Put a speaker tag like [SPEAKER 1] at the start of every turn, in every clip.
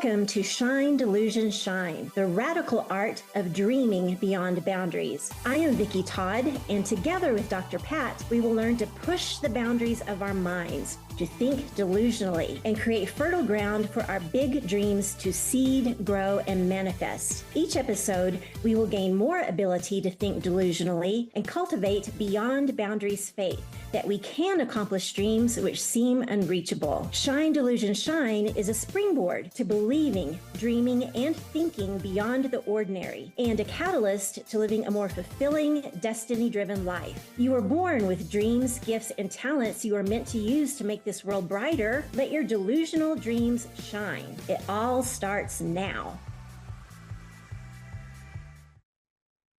[SPEAKER 1] Welcome to Shine, Delusion, Shine, the radical art of dreaming beyond boundaries. I am Vicki Todd, and together with Dr. Pat, we will learn to push the boundaries of our minds, to think delusionally, and create fertile ground for our big dreams to seed, grow, and manifest. Each episode, we will gain more ability to think delusionally and cultivate beyond boundaries faith that we can accomplish dreams which seem unreachable. Shine, Delusion, Shine is a springboard to believing, dreaming, and thinking beyond the ordinary, and a catalyst to living a more fulfilling, destiny-driven life. You are born with dreams, gifts, and talents you are meant to use to make this world brighter. Let your delusional dreams shine. It all starts now.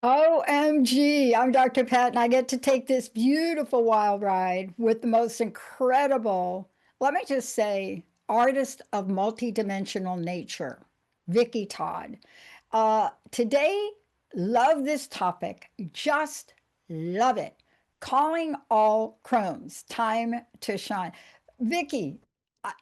[SPEAKER 2] OMG, I'm Dr. Pat, and I get to take this beautiful wild ride with the most incredible, let me just say, artist of multidimensional nature, Vicki Todd. Today, love this topic, just love it. Calling all Crones, time to shine. Vicki,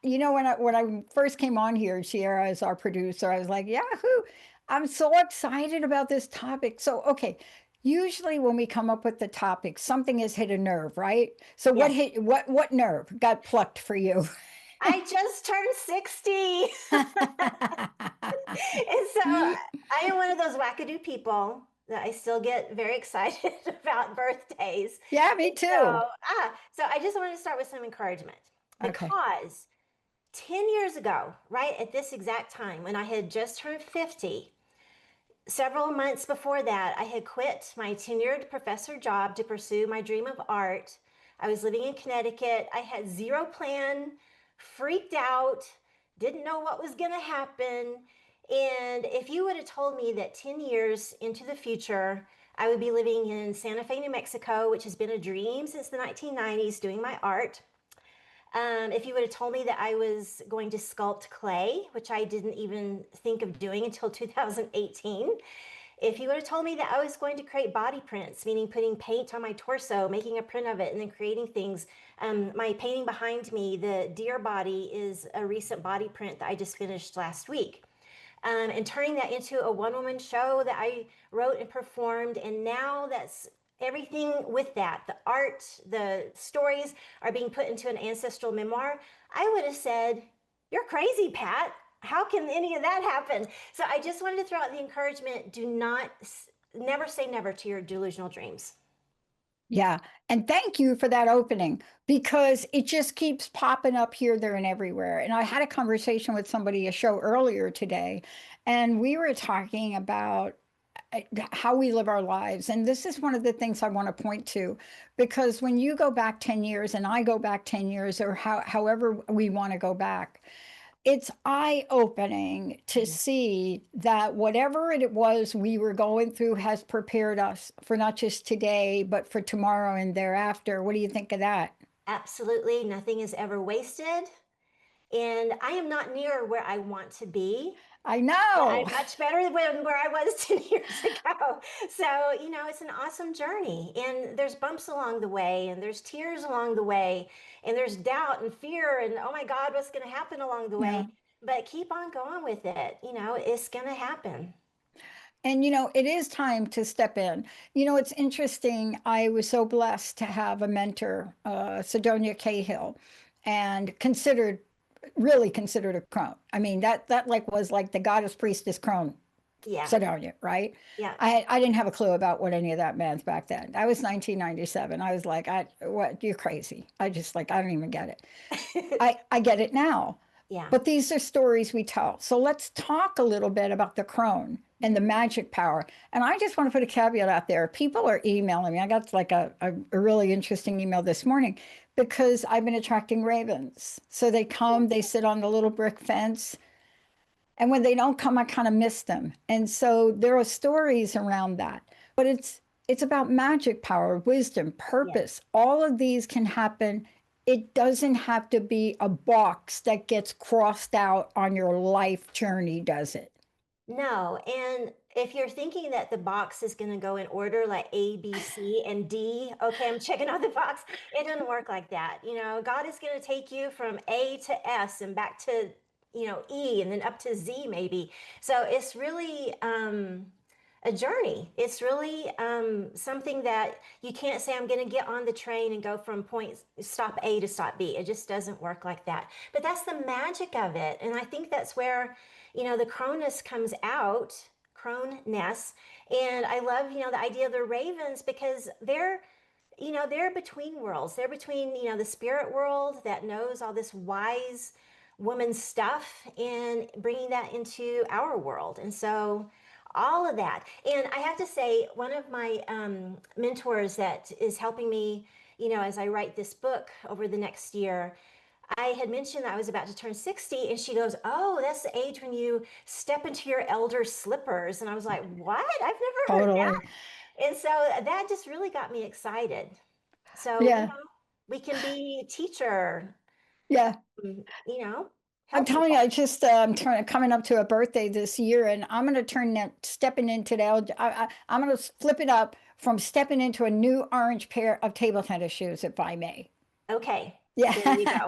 [SPEAKER 2] you know, when I first came on here, Sierra is our producer, I was like, Yahoo! I'm so excited about this topic. So, okay, usually when we come up with the topic, something has hit a nerve, right? So
[SPEAKER 1] Yes.
[SPEAKER 2] what nerve got plucked for you?
[SPEAKER 1] I just turned 60. And so I am one of those wackadoo people that I still get very excited about birthdays.
[SPEAKER 2] Yeah, me too.
[SPEAKER 1] So I just wanted to start with some encouragement
[SPEAKER 2] Okay.
[SPEAKER 1] because 10 years ago, right at this exact time when I had just turned 50, several months before that, I had quit my tenured professor job to pursue my dream of art. I was living in Connecticut. I had zero plan, freaked out, didn't know what was going to happen. And if you would have told me that 10 years into the future, I would be living in Santa Fe, New Mexico, which has been a dream since the 1990s, doing my art. If you would have told me that I was going to sculpt clay, which I didn't even think of doing until 2018, if you would have told me that I was going to create body prints, meaning putting paint on my torso, making a print of it, and then creating things. My painting behind me, the deer body, is a recent body print that I just finished last week. And turning that into a one-woman show that I wrote and performed, and now that's everything with that. The art, the stories are being put into an ancestral memoir. I would have said, "You're crazy, Pat. How can any of that happen?" So I just wanted to throw out the encouragement: never say never to your delusional dreams.
[SPEAKER 2] Yeah. And thank you for that opening because it just keeps popping up here, there, and everywhere. And I had a conversation with somebody, a show earlier today, and we were talking about how we live our lives. And this is one of the things I want to point to, because when you go back 10 years and I go back 10 years, or however we want to go back, it's eye-opening to see that whatever it was we were going through has prepared us for not just today, but for tomorrow and thereafter. What do you think of that?
[SPEAKER 1] Absolutely, nothing is ever wasted. And I am not near where I want to be.
[SPEAKER 2] I
[SPEAKER 1] But
[SPEAKER 2] know.
[SPEAKER 1] I'm much better than where I was 10 years ago. So, it's an awesome journey. And there's bumps along the way, and there's tears along the way, and there's doubt and fear, and oh my God, what's going to happen along the
[SPEAKER 2] Yeah.
[SPEAKER 1] way? But keep on going with it. It's going to happen.
[SPEAKER 2] And it is time to step in. It's interesting. I was so blessed to have a mentor, Sidonia Cahill, and really considered a crone. I mean, that was like the goddess priestess crone,
[SPEAKER 1] Yeah.
[SPEAKER 2] Sidonia, right?
[SPEAKER 1] Yeah.
[SPEAKER 2] I didn't have a clue about what any of that meant back then. That was 1997. I was like, what? You're crazy. I don't even get it. I get it now.
[SPEAKER 1] Yeah.
[SPEAKER 2] But these are stories we tell. So let's talk a little bit about the crone and the magic power. And I just want to put a caveat out there. People are emailing me. I got like a really interesting email this morning because I've been attracting ravens. So they come, they sit on the little brick fence. And when they don't come, I kind of miss them. And so there are stories around that. But it's about magic power, wisdom, purpose. All of these can happen. It doesn't have to be a box that gets crossed out on your life journey, does it?
[SPEAKER 1] No. And if you're thinking that the box is going to go in order like A, B, C, and D, okay, I'm checking off the box. It doesn't work like that. God is going to take you from A to S and back to E and then up to Z maybe. So it's really a journey. It's really something that you can't say, I'm going to get on the train and go from point stop A to stop B. It just doesn't work like that. But that's the magic of it. And I think that's where, the Cronus comes out, Croness. And I love, the idea of the ravens because they're between worlds. They're between, the spirit world that knows all this wise woman stuff and bringing that into our world. And so all of that. And I have to say, one of my mentors that is helping me, as I write this book over the next year, I had mentioned that I was about to turn 60, and she goes, "Oh, that's the age when you step into your elder slippers." And I was like, "What? I've never heard that."
[SPEAKER 2] Totally.
[SPEAKER 1] And so that just really got me excited. So,
[SPEAKER 2] Yeah.
[SPEAKER 1] we can be teacher,
[SPEAKER 2] Yeah. I'm
[SPEAKER 1] help
[SPEAKER 2] telling you,
[SPEAKER 1] people.
[SPEAKER 2] I just coming up to a birthday this year, and I'm going to turn that stepping into I'm going to flip it up from stepping into a new orange pair of table tennis shoes, if I may.
[SPEAKER 1] Okay, there you
[SPEAKER 2] Yeah.
[SPEAKER 1] go.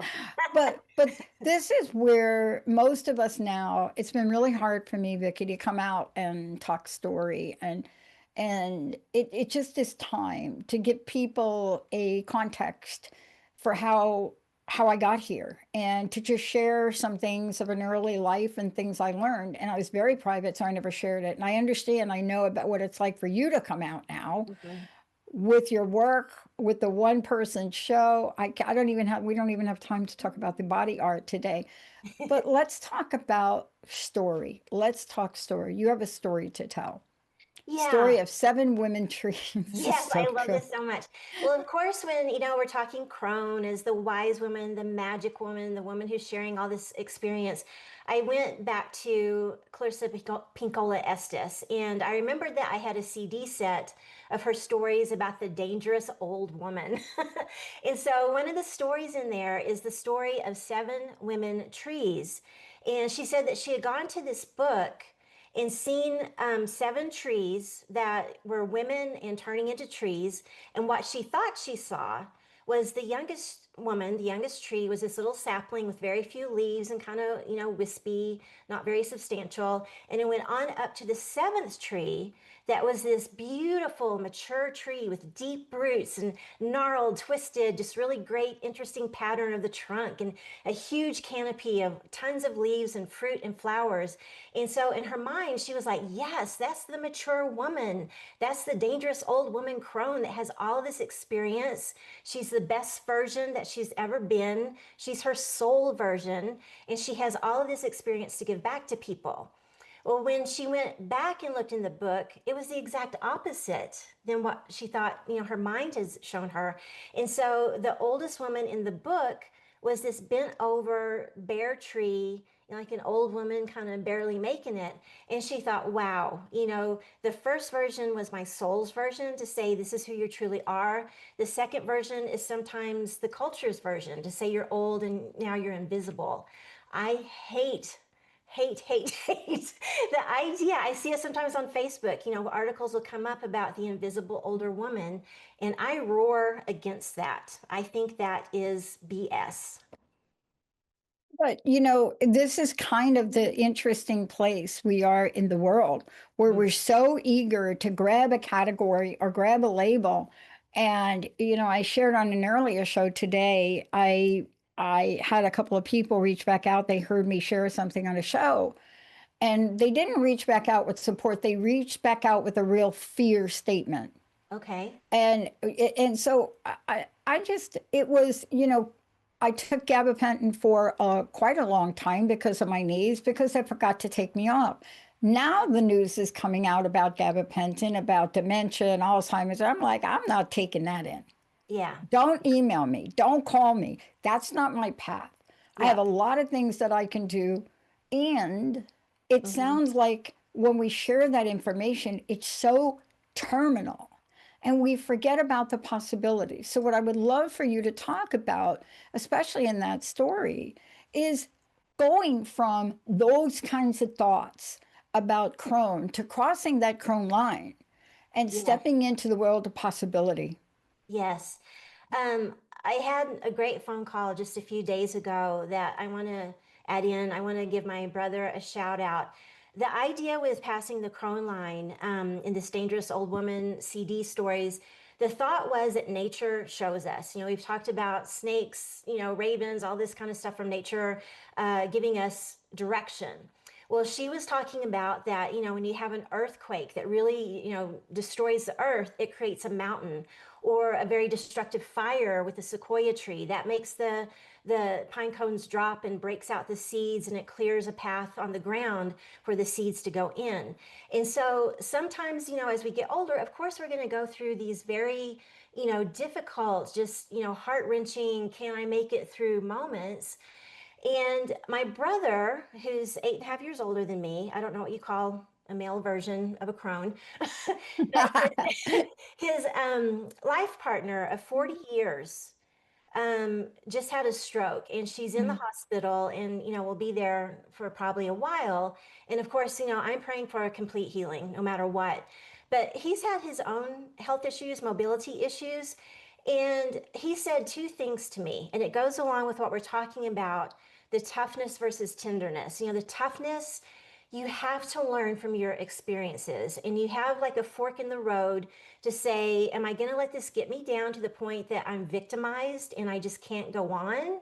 [SPEAKER 2] But this is where most of us now, it's been really hard for me, Vicky, to come out and talk story, and it just is time to give people a context for how I got here and to just share some things of an early life and things I learned. And I was very private, so I never shared it. And I understand, I know about what it's like for you to come out now
[SPEAKER 1] Mhm.
[SPEAKER 2] with your work, with the one person show. I don't even have, we don't even have time to talk about the body art today. But let's talk about story. Let's talk story. You have a story to tell. Story
[SPEAKER 1] Yeah.
[SPEAKER 2] of seven women trees. This is
[SPEAKER 1] Yes,
[SPEAKER 2] so
[SPEAKER 1] I love
[SPEAKER 2] good.
[SPEAKER 1] this so much. Well, of course, when we're talking crone as the wise woman, the magic woman, the woman who's sharing all this experience, I went back to Clarissa Pinkola Estes, and I remembered that I had a CD set of her stories about the dangerous old woman. And so one of the stories in there is the story of seven women trees. And she said that she had gone to this book and seen seven trees that were women and turning into trees. And what she thought she saw was the youngest woman, the youngest tree was this little sapling with very few leaves and kind of, wispy, not very substantial. And it went on up to the seventh tree that was this beautiful, mature tree with deep roots and gnarled, twisted, just really great, interesting pattern of the trunk and a huge canopy of tons of leaves and fruit and flowers. And so in her mind, she was like, yes, that's the mature woman. That's the dangerous old woman crone that has all of this experience. She's the best version that she's ever been. She's her soul version. And she has all of this experience to give back to people. Well, when she went back and looked in the book, it was the exact opposite than what she thought, her mind has shown her. And so the oldest woman in the book was this bent over bare tree, like an old woman kind of barely making it. And she thought, wow, the first version was my soul's version to say this is who you truly are. The second version is sometimes the culture's version to say you're old and now you're invisible. I hate the idea. I see it sometimes on Facebook. Articles will come up about the invisible older woman, and I roar against that. I think that is BS.
[SPEAKER 2] But this is kind of the interesting place we are in the world where
[SPEAKER 1] Mm.
[SPEAKER 2] we're so eager to grab a category or grab a label. And I shared on an earlier show today, I had a couple of people reach back out. They heard me share something on a show, and they didn't reach back out with support. They reached back out with a real fear statement.
[SPEAKER 1] Okay.
[SPEAKER 2] And so I just, it was, I took gabapentin for quite a long time because of my knees, because they forgot to take me off. Now the news is coming out about gabapentin, about dementia and Alzheimer's. I'm like, I'm not taking that in.
[SPEAKER 1] Yeah.
[SPEAKER 2] Don't email me. Don't call me. That's not my path. I have
[SPEAKER 1] Yeah.
[SPEAKER 2] a lot of things that I can do. And it
[SPEAKER 1] Hmm.
[SPEAKER 2] sounds like when we share that information, it's so terminal and we forget about the possibilities. So, what I would love for you to talk about, especially in that story, is going from those kinds of thoughts about Crone to crossing that Crone line and
[SPEAKER 1] Yes.
[SPEAKER 2] stepping into the world of possibility.
[SPEAKER 1] Yes. I had a great phone call just a few days ago that I want to add in. I want to give my brother a shout out. The idea with passing the Crone line in this Dangerous Old Woman CD stories, the thought was that nature shows us. We've talked about snakes, ravens, all this kind of stuff from nature giving us direction. Well, she was talking about that, when you have an earthquake that really, destroys the earth, it creates a mountain, or a very destructive fire with a sequoia tree that makes the pine cones drop and breaks out the seeds, and it clears a path on the ground for the seeds to go in. And so sometimes, as we get older, of course, we're going to go through these very, difficult, just, heart-wrenching, can I make it through moments. And my brother, who's 8.5 years older than me, I don't know what you call a male version of a crone, but his life partner of 40 years just had a stroke, and she's in the
[SPEAKER 2] Mm.
[SPEAKER 1] hospital, and will be there for probably a while. And of course, I'm praying for a complete healing no matter what. But he's had his own health issues, mobility issues, and he said two things to me, and it goes along with what we're talking about, the toughness versus tenderness. The toughness, you have to learn from your experiences, and you have like a fork in the road to say, am I going to let this get me down to the point that I'm victimized and I just can't go on?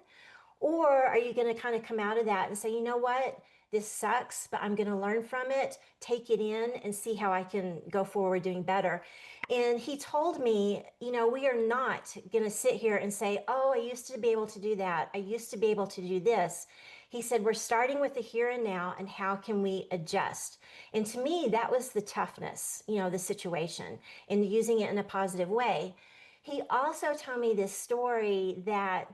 [SPEAKER 1] Or are you going to kind of come out of that and say, you know what? This sucks, but I'm going to learn from it, take it in, and see how I can go forward doing better. And he told me, we are not going to sit here and say, oh, I used to be able to do that. I used to be able to do this. He said, we're starting with the here and now, and how can we adjust? And to me, that was the toughness, the situation, and using it in a positive way. He also told me this story that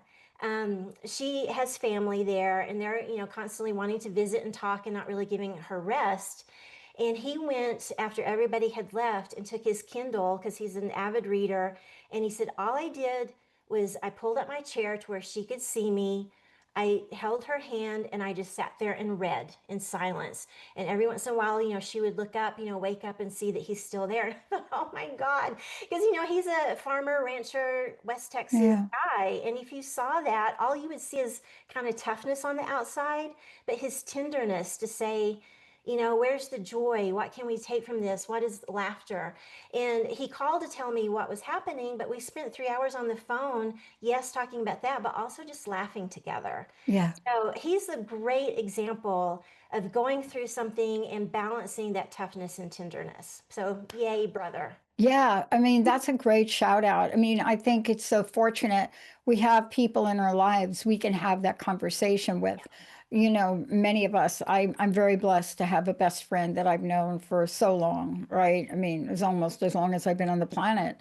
[SPEAKER 1] she has family there, and they're, constantly wanting to visit and talk and not really giving her rest. And he went after everybody had left and took his Kindle because he's an avid reader. And he said, all I did was I pulled up my chair to where she could see me. I held her hand and I just sat there and read in silence. And every once in a while, she would look up, wake up and see that he's still there. And I thought, oh my God. Because, he's a farmer, rancher, West Texas
[SPEAKER 2] Yeah.
[SPEAKER 1] guy. And if you saw that, all you would see is kind of toughness on the outside, but his tenderness to say, where's the joy? What can we take from this? What is laughter? And he called to tell me what was happening, but we spent 3 hours on the phone, yes, talking about that, but also just laughing together.
[SPEAKER 2] Yeah.
[SPEAKER 1] So he's a great example of going through something and balancing that toughness and tenderness. So, yay, brother.
[SPEAKER 2] Yeah, I mean, that's a great shout out. I mean, I think it's so fortunate we have people in our lives we can have that conversation with. Many of us, I'm very blessed to have a best friend that I've known for so long, right? I mean, it's almost as long as I've been on the planet.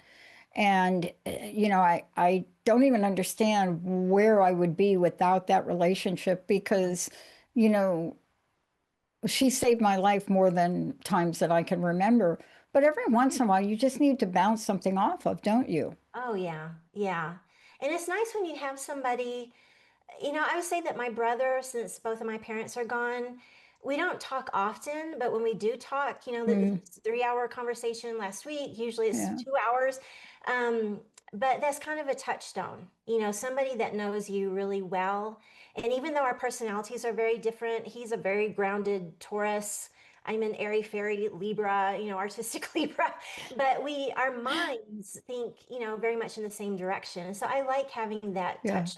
[SPEAKER 2] And, I don't even understand where I would be without that relationship because, you know, she saved my life more than times that I can remember. But every once in a while, you just need to bounce something off of, don't you?
[SPEAKER 1] Oh, yeah, yeah. And it's nice when you have somebody. I would say that my brother, since both of my parents are gone, we don't talk often, but when we do talk, the
[SPEAKER 2] Mm,
[SPEAKER 1] 3 hour conversation last week, usually it's
[SPEAKER 2] yeah,
[SPEAKER 1] 2 hours. Um, but that's kind of a touchstone, somebody that knows you really well. And even though our personalities are very different, he's a very grounded Taurus. I'm an airy fairy Libra, artistic Libra, but our minds think, very much in the same direction. And so I like having that
[SPEAKER 2] yeah.
[SPEAKER 1] touch.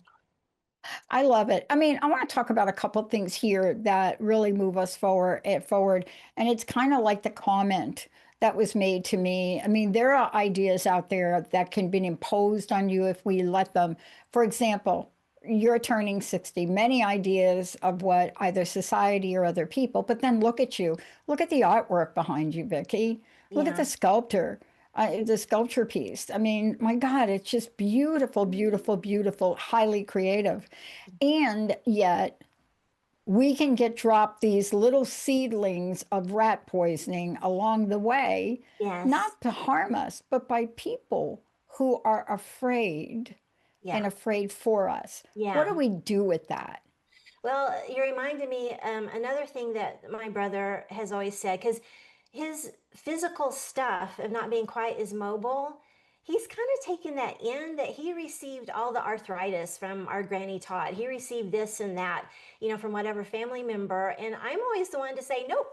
[SPEAKER 2] I love it. I mean, I want to talk about a couple of things here that really move us forward. And it's kind of like the comment that was made to me. I mean, there are ideas out there that can be imposed on you if we let them. For example, you're turning 60, many ideas of what either society or other people, but then look at you. Look at the artwork behind you, Vicky. Look at
[SPEAKER 1] Yeah.
[SPEAKER 2] the sculptor. The sculpture piece. I mean, my God, it's just beautiful, beautiful, beautiful, highly creative. And yet, we can get dropped these little seedlings of rat poisoning along the way,
[SPEAKER 1] Yes.
[SPEAKER 2] not to harm us, but by people who are afraid and
[SPEAKER 1] Yeah.
[SPEAKER 2] afraid for us. What do
[SPEAKER 1] Yeah.
[SPEAKER 2] we do with that?
[SPEAKER 1] Well, you reminded me another thing that my brother has always said, because his physical stuff of not being quite as mobile, he's kind of taken that in that he received all the arthritis from our Granny Todd. He received this and that, from whatever family member. And I'm always the one to say, nope,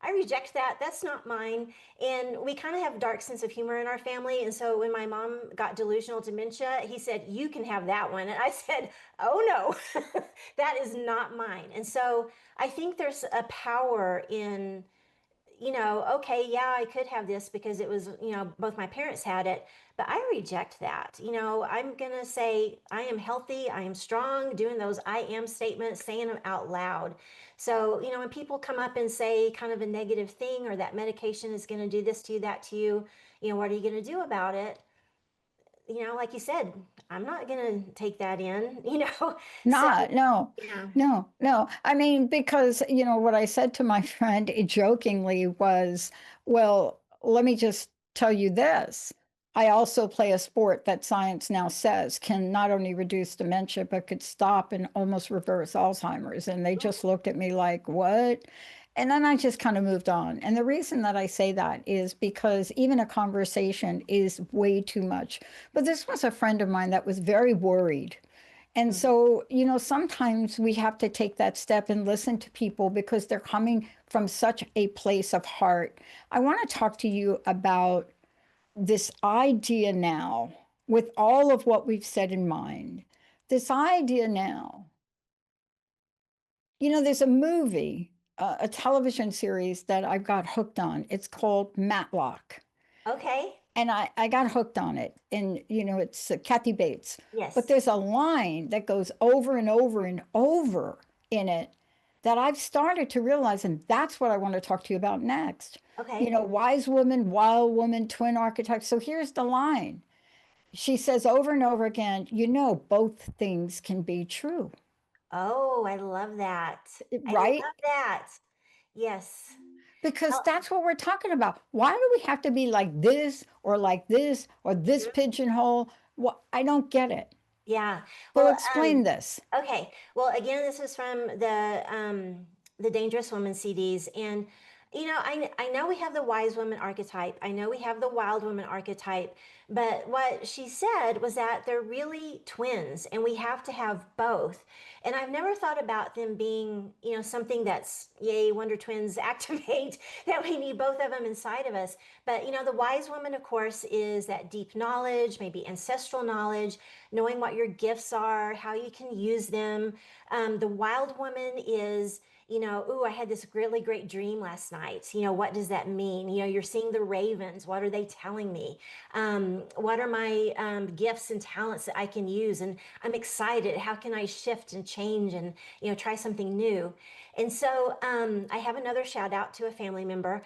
[SPEAKER 1] I reject that. That's not mine. And we kind of have a dark sense of humor in our family. And so when my mom got delusional dementia, he said, you can have that one. And I said, oh no, that is not mine. And so I think there's a power in okay, yeah, I could have this because it was, both my parents had it, but I reject that. I'm going to say I am healthy, I am strong, doing those I am statements, saying them out loud. So, when people come up and say kind of a negative thing or that medication is going to do this to you, that to you, what are you going to do about it? Like you said, I'm not going to take that in, So,
[SPEAKER 2] Not, no,
[SPEAKER 1] yeah.
[SPEAKER 2] no, no. I mean, because, what I said to my friend jokingly was, well, let me just tell you this. I also play a sport that science now says can not only reduce dementia, but could stop and almost reverse Alzheimer's. And they just looked at me like, what? And then I just kind of moved on. And the reason that I say that is because even a conversation is way too much. But this was a friend of mine that was very worried. And
[SPEAKER 1] Mhm.
[SPEAKER 2] so, sometimes we have to take that step and listen to people because they're coming from such a place of heart. I want to talk to you about this idea now, with all of what we've said in mind. This idea now, there's a movie, a television series that I've got hooked on. It's called Matlock.
[SPEAKER 1] Okay.
[SPEAKER 2] And I got hooked on it. And, it's Kathy Bates. But
[SPEAKER 1] Yes.
[SPEAKER 2] there's a line that goes over and over and over in it that I've started to realize, and that's what I want to talk to you about next.
[SPEAKER 1] Okay.
[SPEAKER 2] Wise woman, wild woman, twin archetypes. So here's the line. She says over and over again, both things can be true,
[SPEAKER 1] Oh, I love that. I
[SPEAKER 2] right?
[SPEAKER 1] love that. Yes.
[SPEAKER 2] Because
[SPEAKER 1] Well,
[SPEAKER 2] that's what we're talking about. Why do we have to be like this or this
[SPEAKER 1] mhm.
[SPEAKER 2] pigeonhole? Well, I don't get it.
[SPEAKER 1] Yeah.
[SPEAKER 2] So
[SPEAKER 1] Well,
[SPEAKER 2] explain this.
[SPEAKER 1] okay. Well, again, this is from the Dangerous Woman CDs, and I know we have the wise woman archetype. I know we have the wild woman archetype, but what she said was that they're really twins, and we have to have both. And I've never thought about them being, something that's yay, Wonder Twins activate that we need both of them inside of us. But the wise woman, of course, is that deep knowledge, maybe ancestral knowledge, knowing what your gifts are, how you can use them. The wild woman is, ooh, I had this really great dream last night. What does that mean? You're seeing the ravens. What are they telling me? What are my gifts and talents that I can use? And I'm excited. How can I shift and change and, try something new? And so I have another shout out to a family member.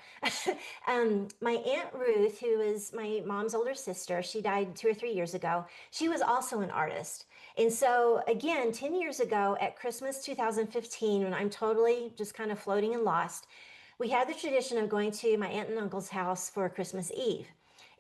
[SPEAKER 1] My Aunt Ruth, who is my mom's older sister, she died 2 or 3 years ago. She was also an artist. And so, again, 10 years ago at Christmas 2015, when I'm totally just kind of floating and lost, we had the tradition of going to my aunt and uncle's house for Christmas Eve.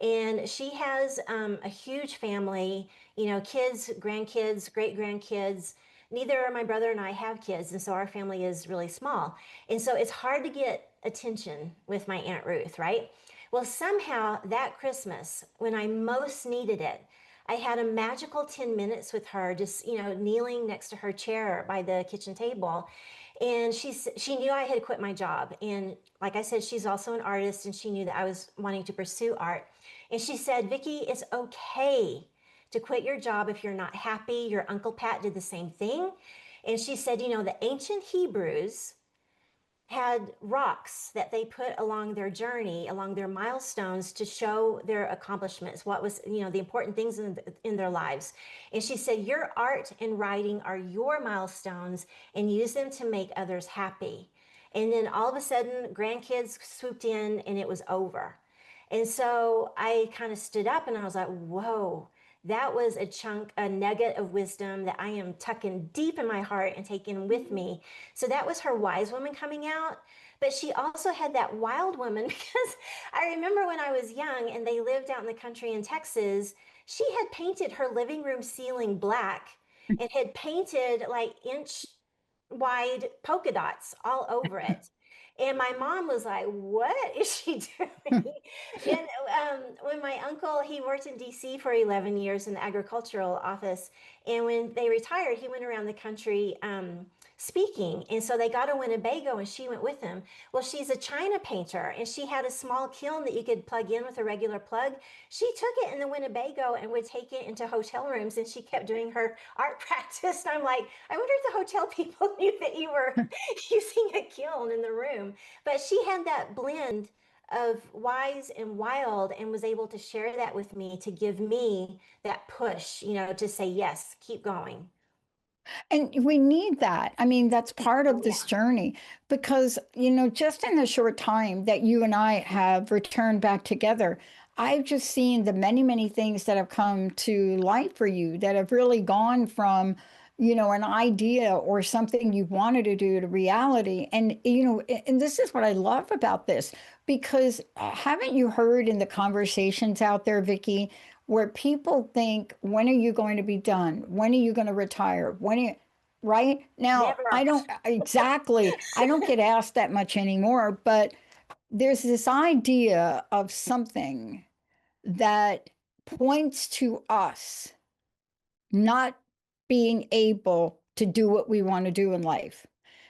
[SPEAKER 1] And she has a huge family, kids, grandkids, great grandkids. Neither my brother and I have kids, and so our family is really small. And so it's hard to get attention with my Aunt Ruth, right? Well, somehow that Christmas, when I most needed it, I had a magical 10 minutes with her, just, kneeling next to her chair by the kitchen table. And she knew I had quit my job. And like I said, she's also an artist, and she knew that I was wanting to pursue art. And she said, Vicki, it's okay to quit your job if you're not happy. Your Uncle Pat did the same thing. And she said, the ancient Hebrews had rocks that they put along their journey, along their milestones to show their accomplishments, what was, the important things in their lives. And she said, your art and writing are your milestones and use them to make others happy. And then all of a sudden, grandkids swooped in and it was over. And so I kind of stood up and I was like, whoa, that was a chunk, a nugget of wisdom that I am tucking deep in my heart and taking with me. So that was her wise woman coming out. But she also had that wild woman because I remember when I was young and they lived out in the country in Texas, she had painted her living room ceiling black and had painted like inch wide polka dots all over it. And my mom was like, "What is she doing?" And when my uncle, he worked in DC for 11 years in the agricultural office, and when they retired, he went around the country speaking. And so they got to Winnebago, and she went with him. Well, she's a China painter, and she had a small kiln that you could plug in with a regular plug. She took it in the Winnebago and would take it into hotel rooms, and she kept doing her art practice. And I'm like, I wonder if the hotel people knew that you were using a kiln in the room. But she had that blend of wise and wild and was able to share that with me to give me that push, to say, yes, keep going.
[SPEAKER 2] And we need that. I mean, that's part
[SPEAKER 1] Oh,
[SPEAKER 2] of this
[SPEAKER 1] yeah.
[SPEAKER 2] journey because, just in the short time that you and I have returned back together, I've just seen the many, many things that have come to light for you that have really gone from, an idea or something you wanted to do to reality. And, and this is what I love about this because haven't you heard in the conversations out there, Vicky, where people think, when are you going to be done? When are you going to retire? When are you, right? Now, I
[SPEAKER 1] Never.
[SPEAKER 2] don't exactly, I don't get asked that much anymore, but there's this idea of something that points to us not being able to do what we want to do in life.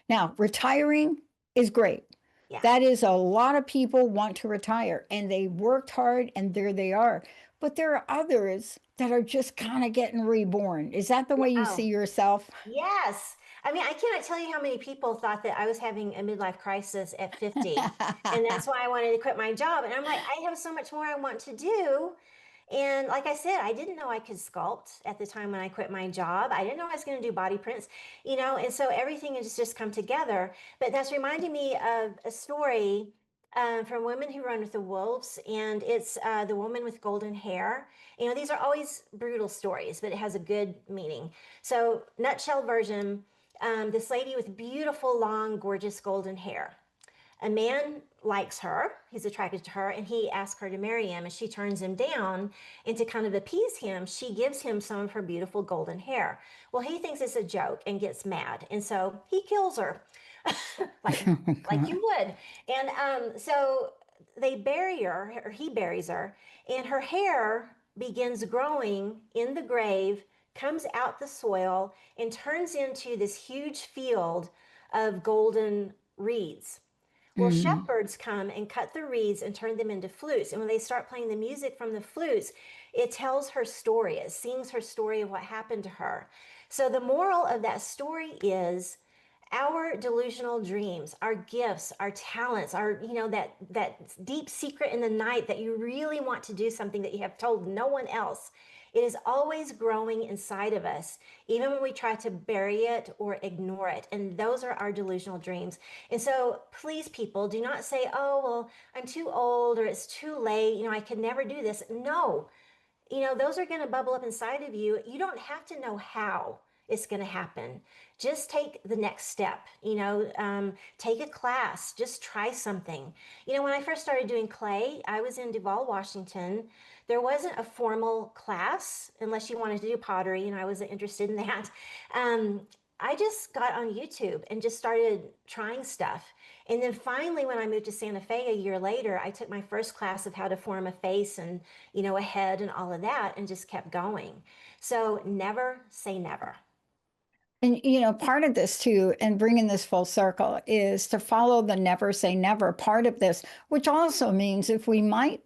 [SPEAKER 2] Now, retiring is great.
[SPEAKER 1] Yeah.
[SPEAKER 2] That is a lot of people want to retire and they worked hard and there they are. But there are others that are just kind of getting reborn. Is that the
[SPEAKER 1] Yeah.
[SPEAKER 2] way you
[SPEAKER 1] Oh,
[SPEAKER 2] see yourself?
[SPEAKER 1] yes. I mean, I cannot tell you how many people thought that I was having a midlife crisis at 50. And that's why I wanted to quit my job. And I'm like, I have so much more I want to do. And like I said, I didn't know I could sculpt at the time when I quit my job. I didn't know I was going to do body prints, and so everything has just come together. But that's reminding me of a story from Women Who Run with the Wolves, and it's the woman with golden hair. These are always brutal stories, but it has a good meaning. So, nutshell version, this lady with beautiful, long, gorgeous golden hair. A man likes her, he's attracted to her, and he asks her to marry him, and she turns him down. And to kind of appease him, she gives him some of her beautiful golden hair. Well, he thinks it's a joke and gets mad, and so he kills her, like
[SPEAKER 2] Oh,
[SPEAKER 1] like you
[SPEAKER 2] God.
[SPEAKER 1] would. And so they bury her, or he buries her, and her hair begins growing in the grave, comes out the soil, and turns into this huge field of golden reeds. Well,
[SPEAKER 2] Mm,
[SPEAKER 1] shepherds come and cut the reeds and turn them into flutes. And when they start playing the music from the flutes, it tells her story. It sings her story of what happened to her. So the moral of that story is our delusional dreams, our gifts, our talents, our, that deep secret in the night that you really want to do something that you have told no one else. It is always growing inside of us, even when we try to bury it or ignore it. And those are our delusional dreams. And so, please, people, do not say, oh, well, I'm too old or it's too late. I could never do this. No, those are going to bubble up inside of you. You don't have to know how it's going to happen. Just take the next step, take a class, just try something. When I first started doing clay, I was in Duvall, Washington. There wasn't a formal class unless you wanted to do pottery, and I wasn't interested in that. Um, I just got on YouTube and just started trying stuff. And then finally, when I moved to Santa Fe a year later, I took my first class of how to form a face and a head and all of that, and just kept going. So never say never.
[SPEAKER 2] And, part of this too, and bringing this full circle, is to follow the never say never part of this, which also means if we might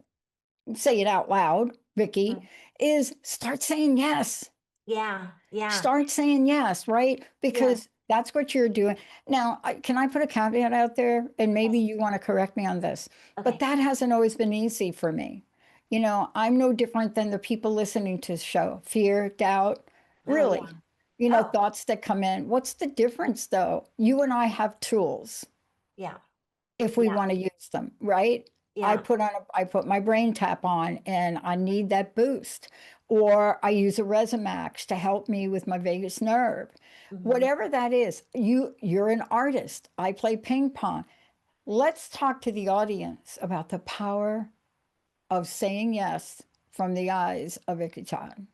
[SPEAKER 2] say it out loud, Vicky,
[SPEAKER 1] Mm.
[SPEAKER 2] is start saying yes.
[SPEAKER 1] Yeah, yeah,
[SPEAKER 2] Start saying yes, right?
[SPEAKER 1] yes.
[SPEAKER 2] Because that's what you're doing. Now, can I put a caveat out there? And maybe
[SPEAKER 1] Yes.
[SPEAKER 2] you want to correct me on this, but
[SPEAKER 1] Okay.
[SPEAKER 2] that hasn't always been easy for me. I'm no different than the people listening to the show. Fear, doubt,
[SPEAKER 1] Oh, yeah.
[SPEAKER 2] really,
[SPEAKER 1] Oh,
[SPEAKER 2] thoughts that come in. What's the difference though? You and I have tools
[SPEAKER 1] yeah,
[SPEAKER 2] if we
[SPEAKER 1] yeah,
[SPEAKER 2] want to use them, right?
[SPEAKER 1] yeah.
[SPEAKER 2] I put my brain tap on and I need that boost. Or I use a Resemax to help me with my vagus nerve.
[SPEAKER 1] Hmm.
[SPEAKER 2] Whatever that is, you're an artist. I play ping pong. Let's talk to the audience about the power of saying yes from the eyes of Ikichan.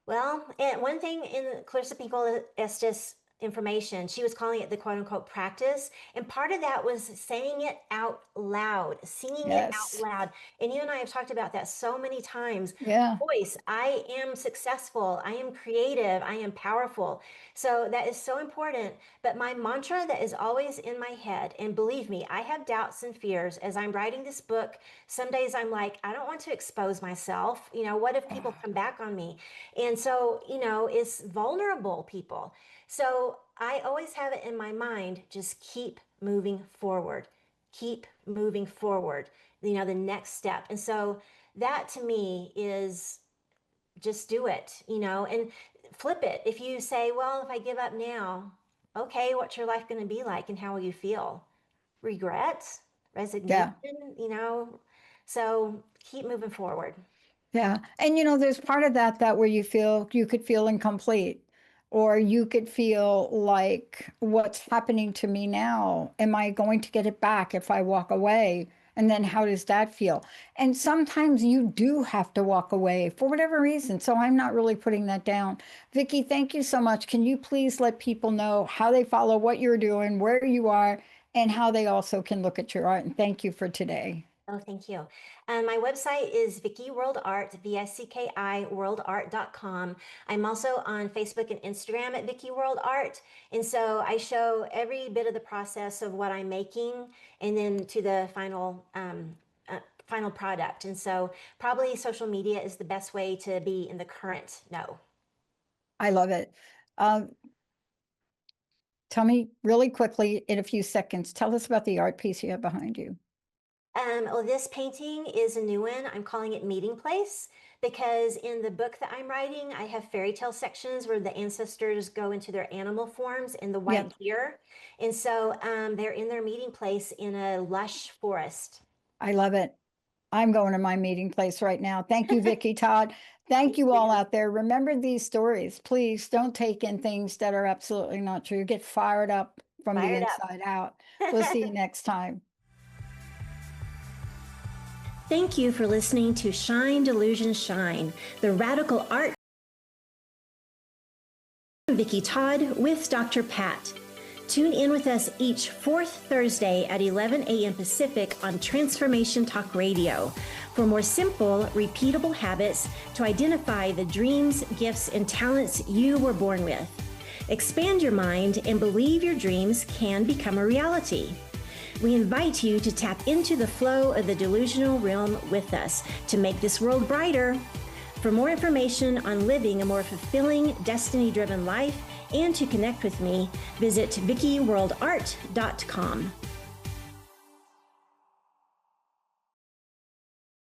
[SPEAKER 1] Well, and one thing in Clarissa Pinkola Estes information. She was calling it the quote unquote practice. And part of that was saying it out loud, singing it out
[SPEAKER 2] Yes.
[SPEAKER 1] loud. And you and I have talked about that so many times.
[SPEAKER 2] Yeah.
[SPEAKER 1] Voice, I am successful, I am creative, I am powerful. So that is so important. But my mantra that is always in my head, and believe me, I have doubts and fears as I'm writing this book. Some days I'm like, I don't want to expose myself. What if people come back on me? And so, it's vulnerable people. So I always have it in my mind, just keep moving forward, keep moving forward, the next step. And so that to me is just do it, and flip it. If you say, well, if I give up now, okay, what's your life going to be like and how will you feel? Regret, resignation,
[SPEAKER 2] Yeah.
[SPEAKER 1] you know? So keep moving forward.
[SPEAKER 2] Yeah. And there's part of that where you could feel incomplete, or you could feel like, what's happening to me now? Am I going to get it back if I walk away? And then how does that feel? And sometimes you do have to walk away for whatever reason. So I'm not really putting that down. Vicki, thank you so much. Can you please let people know how they follow what you're doing, where you are, and how they also can look at your art? And thank you for today.
[SPEAKER 1] Oh, thank you. My website is Vicki World Art, VICKI worldart.com. I'm also on Facebook and Instagram at Vicki World Art. And so I show every bit of the process of what I'm making and then to the final product. And so probably social media is the best way to be in the current know.
[SPEAKER 2] I love it. Um, Tell me really quickly in a few seconds, tell us about the art piece you have behind you.
[SPEAKER 1] Well, this painting is a new one. I'm calling it Meeting Place because in the book that I'm writing, I have fairy tale sections where the ancestors go into their animal forms in the white
[SPEAKER 2] Yep,
[SPEAKER 1] deer. And so they're in their meeting place in a lush forest.
[SPEAKER 2] I love it. I'm going to my meeting place right now. Thank you, Vicki Todd. Thank
[SPEAKER 1] Thank
[SPEAKER 2] you all
[SPEAKER 1] you.
[SPEAKER 2] out there. Remember these stories. Please don't take in things that are absolutely not true. Get fired up from the
[SPEAKER 1] Fired
[SPEAKER 2] inside out. We'll see
[SPEAKER 1] up.
[SPEAKER 2] you next time.
[SPEAKER 1] Thank you for listening to Shine, Delusion, Shine, the radical art. Vicki Todd with Dr. Pat. Tune in with us each fourth Thursday at 11 a.m. Pacific on Transformation Talk Radio for more simple, repeatable habits to identify the dreams, gifts, and talents you were born with. Expand your mind and believe your dreams can become a reality. We invite you to tap into the flow of the delusional realm with us to make this world brighter. For more information on living a more fulfilling, destiny-driven life and to connect with me, visit VickiWorldArt.com.